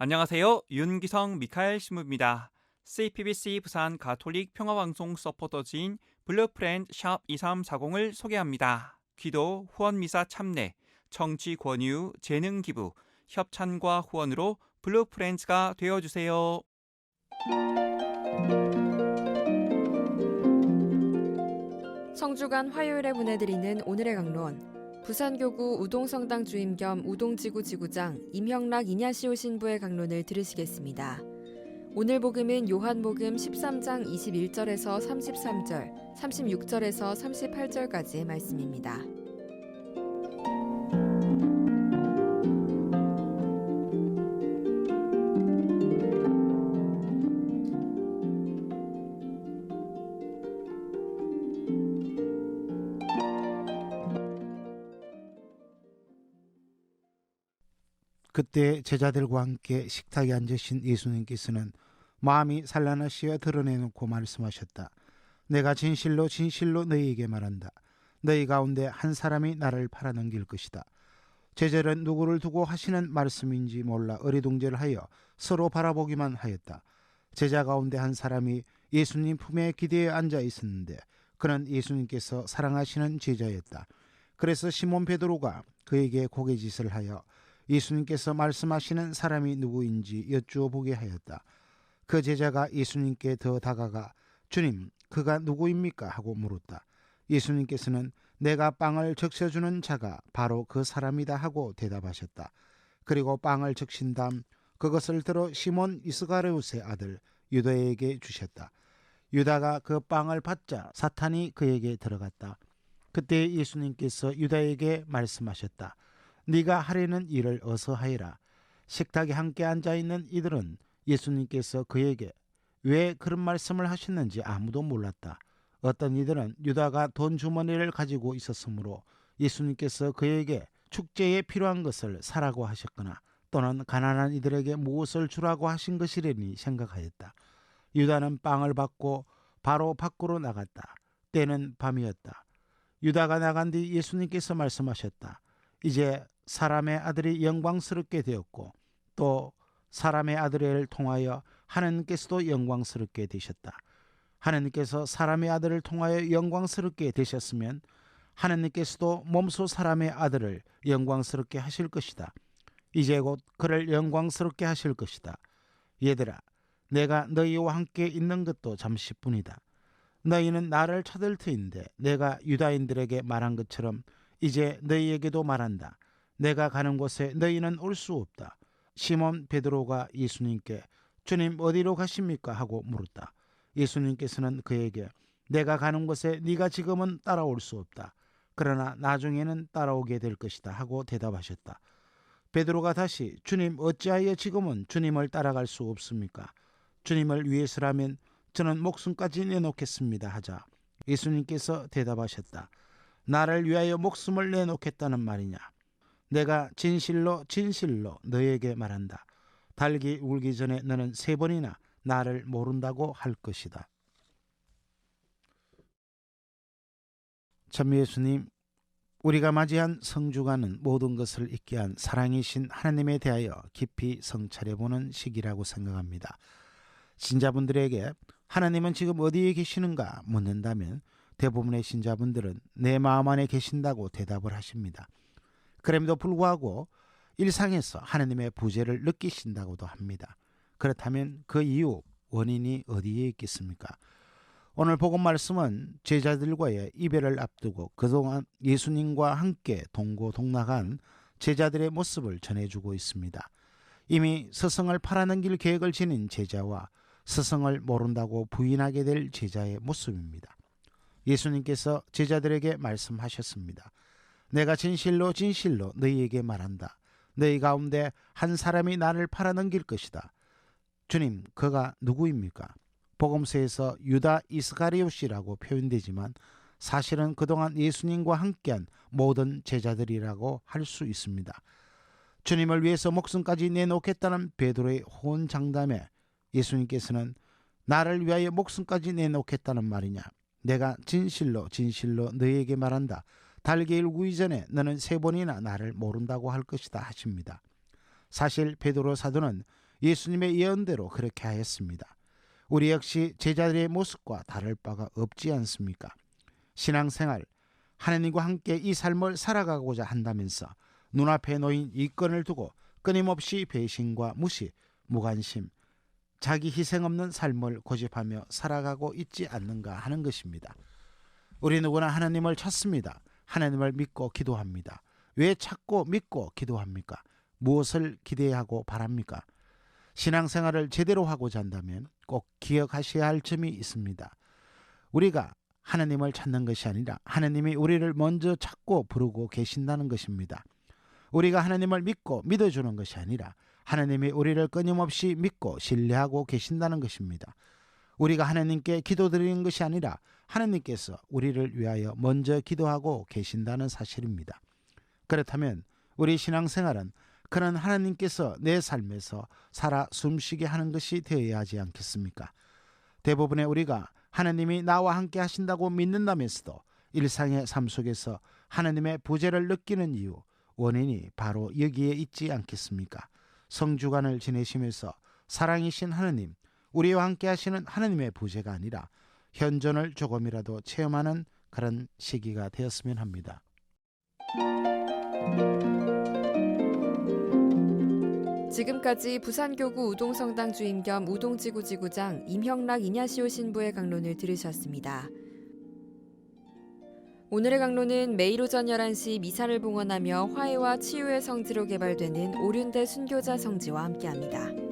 안녕하세요. 윤기성 미카엘 신부입니다. CPBC 부산 가톨릭 평화방송 서포터즈인 블루프렌드 샵 2340을 소개합니다. 기도, 후원미사 참내, 정치 권유, 재능 기부, 협찬과 후원으로 블루프렌즈가 되어주세요. 성주간 화요일에 보내드리는 오늘의 강론. 부산교구 우동성당 주임 겸 우동지구 지구장 임형락 이냐시오 신부의 강론을 들으시겠습니다. 오늘 복음은 요한복음 13장 21절에서 33절, 36절에서 38절까지의 말씀입니다. 그때 제자들과 함께 식탁에 앉으신 예수님께서는 마음이 산란하시어 드러내놓고 말씀하셨다. 내가 진실로 진실로 너희에게 말한다. 너희 가운데 한 사람이 나를 팔아넘길 것이다. 제자들은 누구를 두고 하시는 말씀인지 몰라 어리둥절하여 서로 바라보기만 하였다. 제자 가운데 한 사람이 예수님 품에 기대어 앉아 있었는데 그는 예수님께서 사랑하시는 제자였다. 그래서 시몬 베드로가 그에게 고개짓을 하여 예수님께서 말씀하시는 사람이 누구인지 여쭈어 보게 하였다. 그 제자가 예수님께 더 다가가 주님, 그가 누구입니까? 하고 물었다. 예수님께서는 내가 빵을 적셔주는 자가 바로 그 사람이다 하고 대답하셨다. 그리고 빵을 적신 다음 그것을 들어 시몬 이스가랴롯의 아들 유다에게 주셨다. 유다가 그 빵을 받자 사탄이 그에게 들어갔다. 그때 예수님께서 유다에게 말씀하셨다. 네가 하려는 일을 어서 하여라. 식탁에 함께 앉아있는 이들은 예수님께서 그에게 왜 그런 말씀을 하셨는지 아무도 몰랐다. 어떤 이들은 유다가 돈 주머니를 가지고 있었으므로 예수님께서 그에게 축제에 필요한 것을 사라고 하셨거나 또는 가난한 이들에게 무엇을 주라고 하신 것이려니 생각하였다. 유다는 빵을 받고 바로 밖으로 나갔다. 때는 밤이었다. 유다가 나간 뒤 예수님께서 말씀하셨다. 이제 사람의 아들이 영광스럽게 되었고 또 사람의 아들을 통하여 하나님께서도 영광스럽게 되셨다. 하나님께서 사람의 아들을 통하여 영광스럽게 되셨으면 하나님께서도 몸소 사람의 아들을 영광스럽게 하실 것이다. 이제 곧 그를 영광스럽게 하실 것이다. 얘들아, 내가 너희와 함께 있는 것도 잠시뿐이다. 너희는 나를 찾을 터인데 내가 유다인들에게 말한 것처럼 이제 너희에게도 말한다. 내가 가는 곳에 너희는 올 수 없다. 시몬 베드로가 예수님께 주님 어디로 가십니까? 하고 물었다. 예수님께서는 그에게 내가 가는 곳에 네가 지금은 따라올 수 없다. 그러나 나중에는 따라오게 될 것이다 하고 대답하셨다. 베드로가 다시 주님 어찌하여 지금은 주님을 따라갈 수 없습니까? 주님을 위해서라면 저는 목숨까지 내놓겠습니다 하자 예수님께서 대답하셨다. 나를 위하여 목숨을 내놓겠다는 말이냐? 내가 진실로 진실로 너에게 말한다. 닭이 울기 전에 너는 3번이나 나를 모른다고 할 것이다. 참 예수님, 우리가 맞이한 성주간은 모든 것을 잊게 한 사랑이신 하나님에 대하여 깊이 성찰해보는 시기라고 생각합니다. 신자분들에게 하나님은 지금 어디에 계시는가 묻는다면 대부분의 신자분들은 내 마음 안에 계신다고 대답을 하십니다. 그럼에도 불구하고 일상에서 하나님의 부재를 느끼신다고도 합니다. 그렇다면 그 이유, 원인이 어디에 있겠습니까? 오늘 복음 말씀은 제자들과의 이별을 앞두고 그동안 예수님과 함께 동고동락한 제자들의 모습을 전해주고 있습니다. 이미 스승을 팔아넘길 계획을 지닌 제자와 스승을 모른다고 부인하게 될 제자의 모습입니다. 예수님께서 제자들에게 말씀하셨습니다. 내가 진실로 진실로 너희에게 말한다. 너희 가운데 한 사람이 나를 팔아넘길 것이다. 주님, 그가 누구입니까? 복음서에서 유다 이스가리옷이라고 표현되지만 사실은 그동안 예수님과 함께한 모든 제자들이라고 할 수 있습니다. 주님을 위해서 목숨까지 내놓겠다는 베드로의 호언장담에 예수님께서는 나를 위하여 목숨까지 내놓겠다는 말이냐? 내가 진실로 진실로 너희에게 말한다. 달게 일구기 전에 너는 3번이나 나를 모른다고 할 것이다 하십니다. 사실 베드로 사도는 예수님의 예언대로 그렇게 하였습니다. 우리 역시 제자들의 모습과 다를 바가 없지 않습니까? 신앙생활, 하나님과 함께 이 삶을 살아가고자 한다면서 눈앞에 놓인 이권을 두고 끊임없이 배신과 무시, 무관심, 자기 희생 없는 삶을 고집하며 살아가고 있지 않는가 하는 것입니다. 우리 누구나 하나님을 찾습니다. 하나님을 믿고 기도합니다. 왜 찾고 믿고 기도합니까? 무엇을 기대하고 바랍니까? 신앙생활을 제대로 하고자 한다면 꼭 기억하셔야 할 점이 있습니다. 우리가 하나님을 찾는 것이 아니라 하나님이 우리를 먼저 찾고 부르고 계신다는 것입니다. 우리가 하나님을 믿고 믿어주는 것이 아니라 하나님이 우리를 끊임없이 믿고 신뢰하고 계신다는 것입니다. 우리가 하나님께 기도드리는 것이 아니라 하나님께서 우리를 위하여 먼저 기도하고 계신다는 사실입니다. 그렇다면 우리 신앙생활은 그런 하나님께서 내 삶에서 살아 숨쉬게 하는 것이 되어야 하지 않겠습니까? 대부분의 우리가 하나님이 나와 함께 하신다고 믿는다면서도 일상의 삶 속에서 하나님의 부재를 느끼는 이유, 원인이 바로 여기에 있지 않겠습니까? 성주간을 지내시면서 사랑이신 하나님, 우리와 함께 하시는 하나님의 부재가 아니라 현존을 조금이라도 체험하는 그런 시기가 되었으면 합니다. 지금까지 부산교구 우동성당 주임 겸 우동지구 지구장 임형락 이냐시오 신부의 강론을 들으셨습니다. 오늘의 강론은 매일 오전 11시 미사를 봉헌하며 화해와 치유의 성지로 개발되는 오륜대 순교자 성지와 함께합니다.